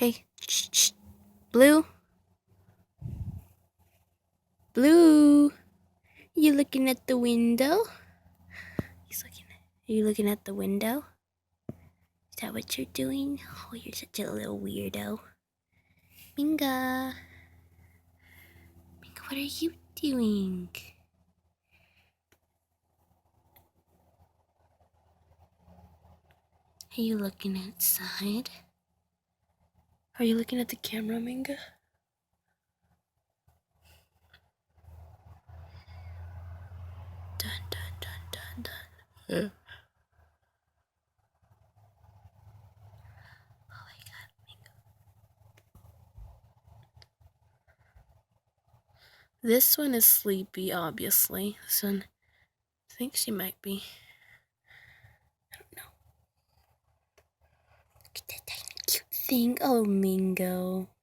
Hey, shh, shh. Blue? Blue? You looking at the window? Are you looking at the window? Is that what you're doing? Oh, you're such a little weirdo. Minga. Minga, what are you doing? Are you looking outside? Are you looking at the camera, Minga? Dun, dun, dun, dun, dun. Oh my god, Minga. This one is sleepy, obviously. This one, I think she might be. I don't know. Look at that tiny cute thing. Oh, Mingo.